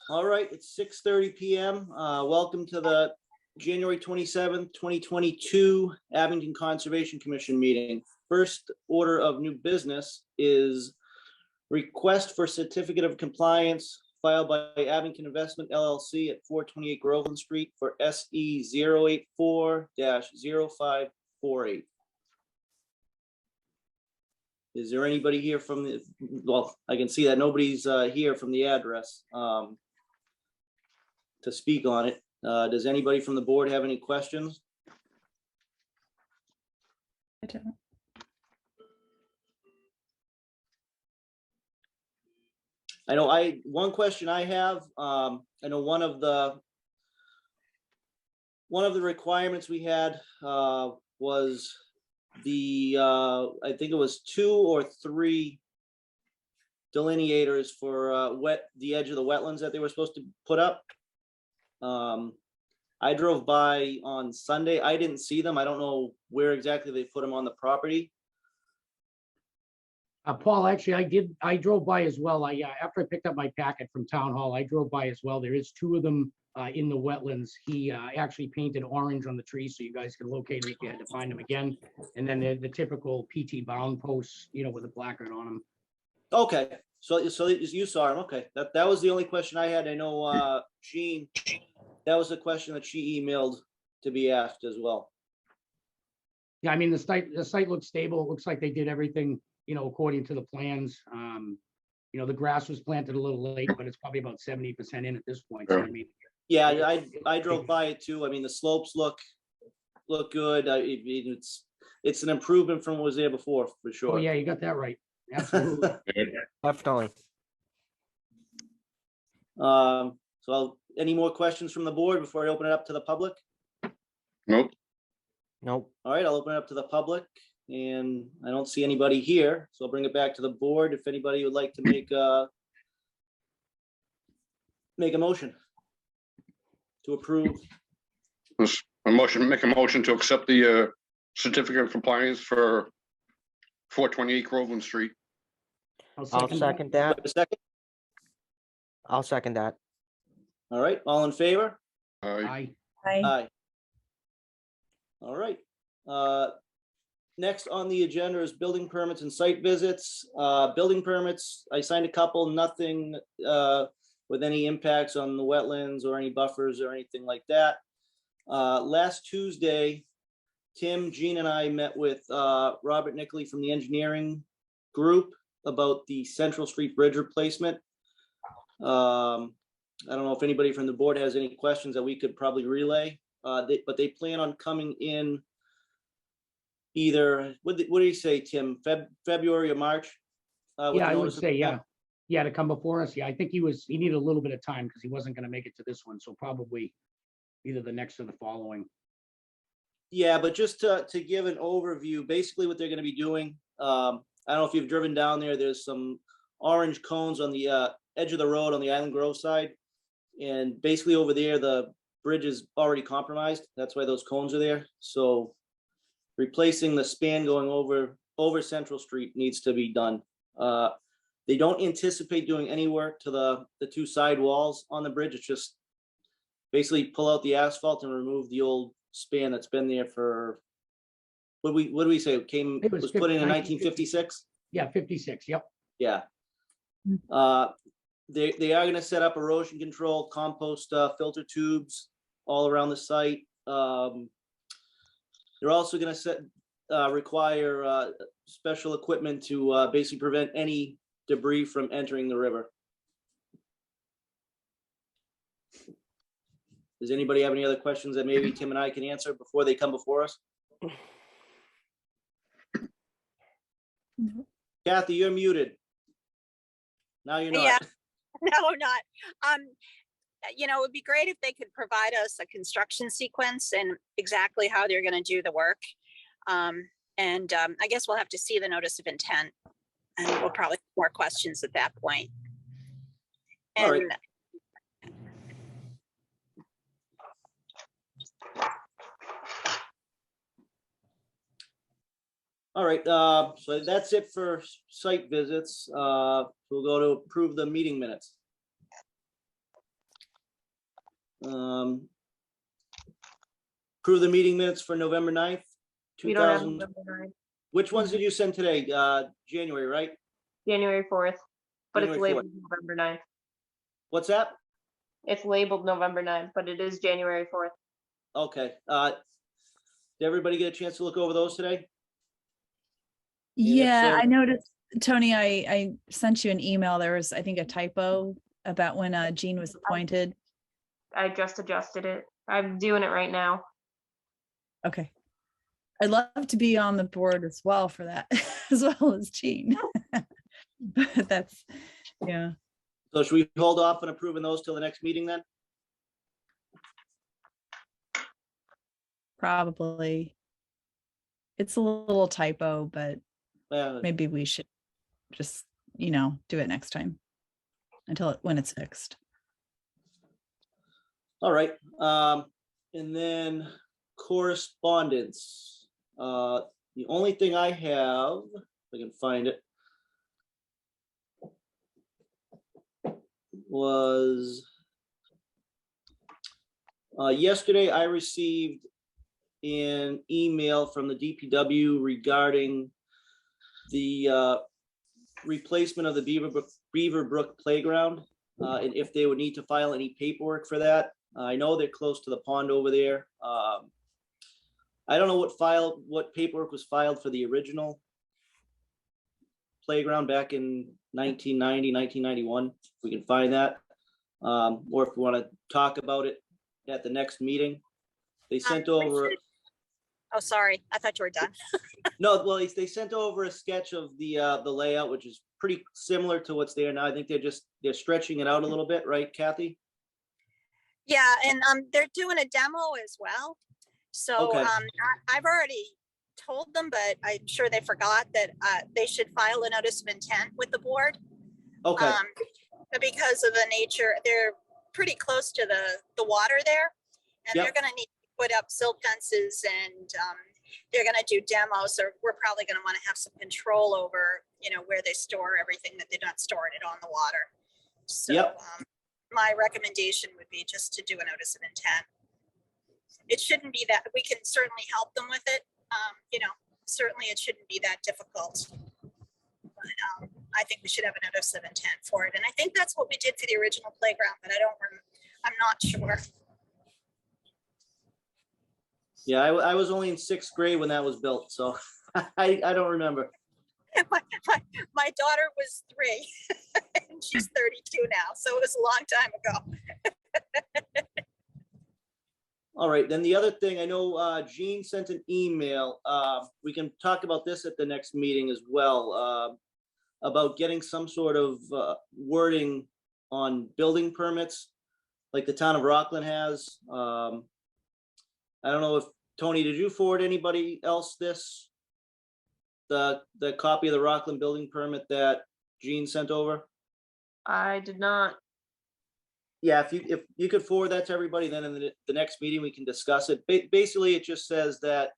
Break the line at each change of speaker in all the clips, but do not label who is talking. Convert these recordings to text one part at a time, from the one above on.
All right, it's 6:30 p.m. Welcome to the January 27th, 2022 Abington Conservation Commission meeting. First order of new business is request for certificate of compliance filed by Abington Investment LLC at 428 Groveland Street for SE 084-0548. Is there anybody here from the, well, I can see that nobody's here from the address to speak on it. Does anybody from the board have any questions?
I don't.
I know one question I have, I know one of the requirements we had was the, I think it was 2 or 3 delineators for the edge of the wetlands that they were supposed to put up. I drove by on Sunday. I didn't see them. I don't know where exactly they put them on the property.
Paul, actually, I drove by as well. After I picked up my packet from town hall, I drove by as well. There is 2 of them in the wetlands. He actually painted orange on the tree so you guys can locate them if you had to find them again. And then the typical PT bound posts, with a placard on them.
Okay, so you saw them. Okay, that was the only question I had. I know Jean, that was the question that she emailed to be asked as well.
Yeah, I mean, the site looks stable. It looks like they did everything, according to the plans. The grass was planted a little late, but it's probably about 70% in at this point. So, I mean,
yeah, I drove by it too. I mean, the slopes look good. It's an improvement from what was there before, for sure.
Oh yeah, you got that right. Absolutely.
Definitely.
So any more questions from the board before I open it up to the public?
Nope.
Nope.
All right, I'll open it up to the public, and I don't see anybody here, so I'll bring it back to the board. If anybody would like to make a motion to approve.
Make a motion to accept the certificate of compliance for 428 Groveland Street.
I'll second that.
A second.
I'll second that.
All right, all in favor?
Aye.
Aye. All right. Next on the agenda is building permits and site visits. Building permits, I signed a couple, nothing with any impacts on the wetlands or any buffers or anything like that. Last Tuesday, Tim, Jean, and I met with Robert Nickley from the engineering group about the Central Street Bridge replacement. I don't know if anybody from the board has any questions that we could probably relay, but they plan on coming in either, what do you say, Tim, February or March?
Yeah, I would say, yeah, to come before us. Yeah, I think he needed a little bit of time because he wasn't going to make it to this one. So probably either the next or the following.
Yeah, but just to give an overview, basically what they're going to be doing, I don't know if you've driven down there, there's some orange cones on the edge of the road on the Island Grove side. And basically over there, the bridge is already compromised. That's why those cones are there. So replacing the span going over Central Street needs to be done. They don't anticipate doing any work to the 2 side walls on the bridge. It's just basically pull out the asphalt and remove the old span that's been there for, what do we say? It was put in 1956?
Yeah, 56. Yep.
Yeah. They are going to set up erosion control, compost filter tubes all around the site. They're also going to require special equipment to basically prevent any debris from entering the river. Does anybody have any other questions that maybe Tim and I can answer before they come before us?
No.
Kathy, you're muted. Now you're not.
Yeah. No, not. It would be great if they could provide us a construction sequence and exactly how they're going to do the work. I guess we'll have to see the notice of intent, and we'll probably have more questions at that point. And
All right. All right, so that's it for site visits. We'll go to approve the meeting minutes. Approve the meeting minutes for November 9th,
We don't have
2000.
November 9th,
Which ones did you send today? January, right?
January 4th, but it's
January 4th.
labeled November 9th.
What's that?
It's labeled November 9th, but it is January 4th.
Okay. Did everybody get a chance to look over those today? And if
Yeah,
so-
I noticed, Tony, I sent you an email. There was, I think, a typo about when Jean was appointed.
I just adjusted it. I'm doing it right now.
Okay. I'd love to be on the board as well for that, as well as Jean. But that's, yeah.
So should we hold off on approving those till the next meeting then?
Probably. It's a little typo, but maybe we should just, do it next time when it's fixed.
All right. And then correspondence. The only thing I have, if I can find it, was yesterday I received an email from the DPW regarding the replacement of the Beaver Brook playground, and if they would need to file any paperwork for that. I know they're close to the pond over there. I don't know what paperwork was filed for the original playground back in 1990, 1991. If we can find that, or if we want to talk about it at the next meeting. They sent over.
Oh, sorry. I thought you were done.
No, well, they sent over a sketch of the layout, which is pretty similar to what's there now. I think they're stretching it out a little bit, right, Kathy?
Yeah, and they're doing a demo as well. So
Okay.
I've already told them, but I'm sure they forgot that they should file a notice of intent with the board.
Okay.
Because of the nature, they're pretty close to the water there, and
Yep.
they're going to need to put up silt fences, and they're going to do demos. So we're probably going to want to have some control over, where they store everything, that they're not storing it on the water. So
Yep.
My recommendation would be just to do a notice of intent. It shouldn't be that, we can certainly help them with it. Certainly it shouldn't be that difficult. But I think we should have a notice of intent for it. And I think that's what we did for the original playground, but I'm not sure.
Yeah, I was only in 6th grade when that was built, so I don't remember.
My daughter was 3 and she's 32 now. So it was a long time ago.
All right, then the other thing, I know Jean sent an email. We can talk about this at the next meeting as well, about getting some sort of wording on building permits like the town of Rockland has. I don't know if, Tony, did you forward anybody else this? The copy of the Rockland building permit that Jean sent over?
I did not.
Yeah, if you could forward that to everybody, then in the next meeting, we can discuss it. Basically, it just says that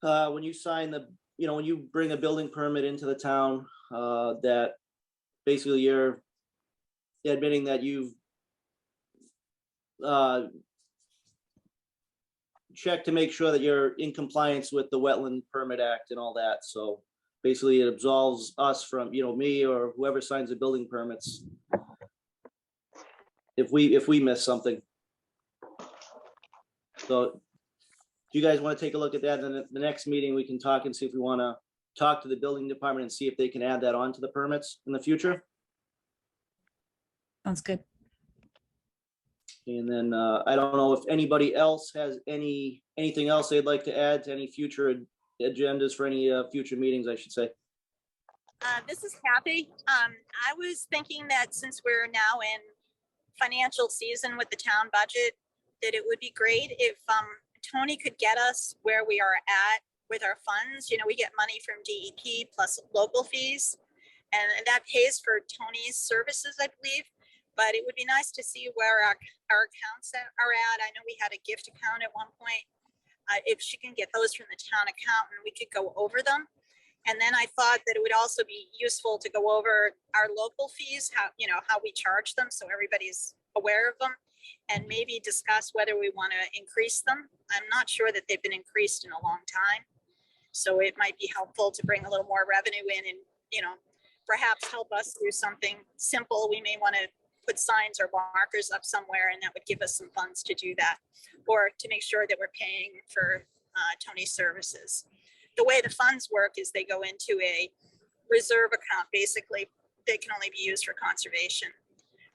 when you sign when you bring a building permit into the town, that basically you're admitting that you've checked to make sure that you're in compliance with the Wetland Permit Act and all that. So basically it absolves us from, me or whoever signs the building permits if we miss something. So do you guys want to take a look at that? Then at the next meeting, we can talk and see if we want to talk to the building department and see if they can add that on to the permits in the future.
Sounds good.
And then I don't know if anybody else has anything else they'd like to add to any future agendas for any future meetings, I should say.
This is Kathy. I was thinking that since we're now in financial season with the town budget, that it would be great if Tony could get us where we are at with our funds. We get money from DEP plus local fees, and that pays for Tony's services, I believe. But it would be nice to see where our accounts are at. I know we had a gift account at one point. If she can get those from the town accountant, we could go over them. And then I thought that it would also be useful to go over our local fees, how we charge them, so everybody's aware of them. and maybe discuss whether we want to increase them. I'm not sure that they've been increased in a long time. So it might be helpful to bring a little more revenue in and, perhaps help us do something simple. We may want to put signs or markers up somewhere, and that would give us some funds to do that, or to make sure that we're paying for Tony's services. The way the funds work is they go into a reserve account. Basically, they can only be used for conservation.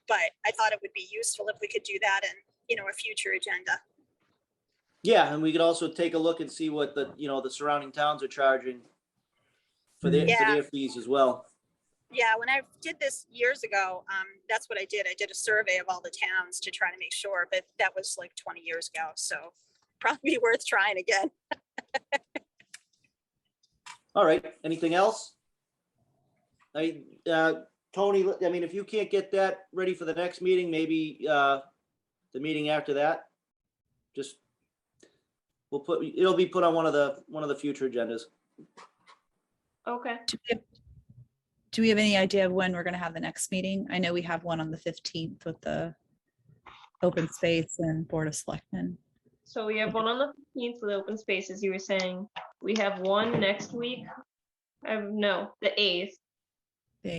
But I thought it would be useful if we could do that in, a future agenda.
Yeah, and we could also take a look and see what the surrounding towns are charging for their fees as well.
Yeah, when I did this years ago, that's what I did. I did a survey of all the towns to try to make sure, but that was like 20 years ago. So probably worth trying again.
All right, anything else? Tony, I mean, if you can't get that ready for the next meeting, maybe the meeting after that, just it'll be put on one of the future agendas.
Okay.
Do we have any idea of when we're going to have the next meeting? I know we have one on the 15th with the open space and Board of Selectmen.
So we have one on the 15th with open space, as you were saying. We have one next week. No, the 8th.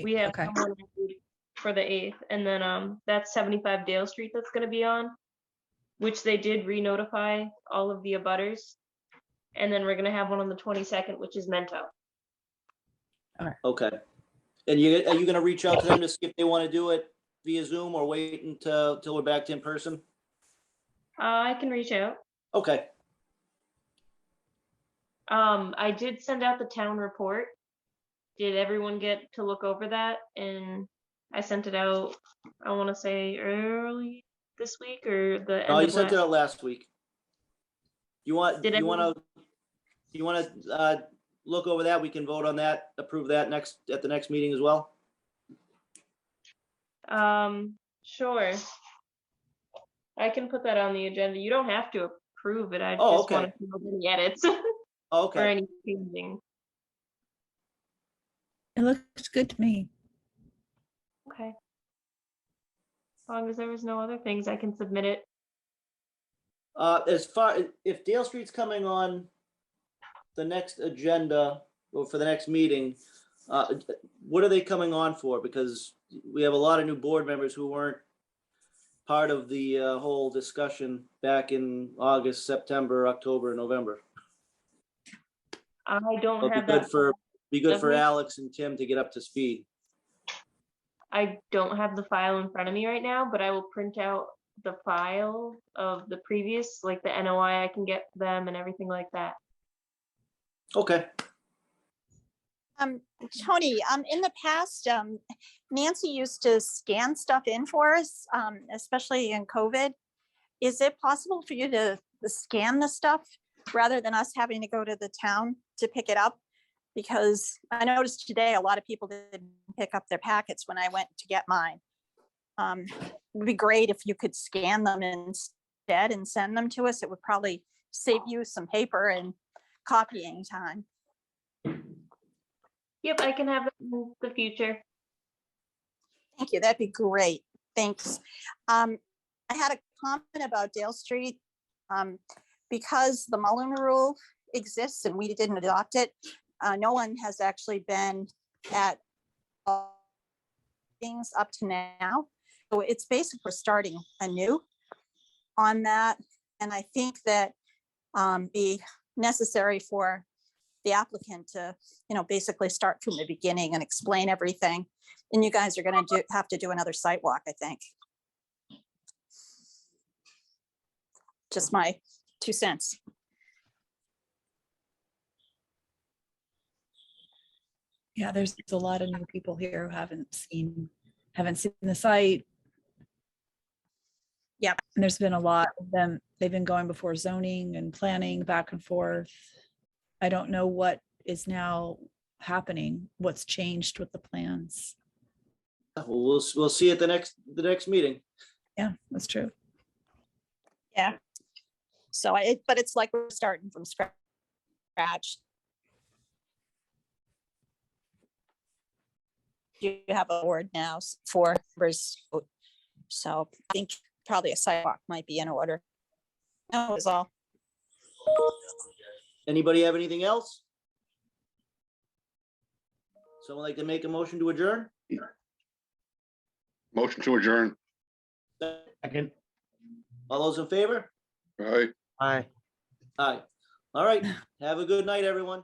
We have
Okay.
one next week for the 8th. And then that's 75 Dale Street that's going to be on, which they did re-notify all of the abutters. And then we're going to have one on the 22nd, which is Mento.
Okay. And are you going to reach out to them to see if they want to do it via Zoom or wait until we're back to in person?
I can reach out.
Okay.
I did send out the town report. Did everyone get to look over that? And I sent it out, I want to say early this week or the
No,
end
you
of
sent it
last.
out last week. You want to look over that? We can vote on that, approve that at the next meeting as well.
Sure. I can put that on the agenda. You don't have to approve it. I
Oh,
just
okay.
want to know any edits
Oh,
or
okay.
any changing.
It looks good to me.
Okay. As long as there was no other things, I can submit it.
As far if Dale Street's coming on the next agenda or for the next meeting, what are they coming on for? Because we have a lot of new board members who weren't part of the whole discussion back in August, September, October, November.
I don't
It'll
have
be good
that.
be good for
Definitely.
Alex and Tim to get up to speed.
I don't have the file in front of me right now, but I will print out the file of the previous, like the NOI I can get them and everything like that.
Okay.
Tony, in the past, Nancy used to scan stuff in for us, especially in COVID. Is it possible for you to scan the stuff rather than us having to go to the town to pick it up? Because I noticed today a lot of people didn't pick up their packets when I went to get mine. It would be great if you could scan them instead and send them to us. It would probably save you some paper and copying time.
Yep, I can have it in the future.
Thank you. That'd be great. Thanks. I had a comment about Dale Street. Because the Mullen rule exists and we didn't adopt it, no one has actually been at things up to now. So it's basically we're starting anew on that. And I think that be necessary for the applicant to, basically start from the beginning and explain everything. And you guys are going to have to do another site walk, I think. Just my 2 cents.
Yeah, there's a lot of new people here who haven't seen the site.
Yep.
And there's been a lot of them. They've been going before zoning and planning back and forth. I don't know what is now happening, what's changed with the plans.
We'll see at the next meeting.
Yeah, that's true.
Yeah. So but it's like we're starting from scratch. You have a board now for members. So I think probably a sidewalk might be in order. That was all.
Anybody have anything else? Someone like to make a motion to adjourn?
Motion to adjourn.
Second.
All those in favor?
All right.
Aye.
Aye. All right. Have a good night, everyone.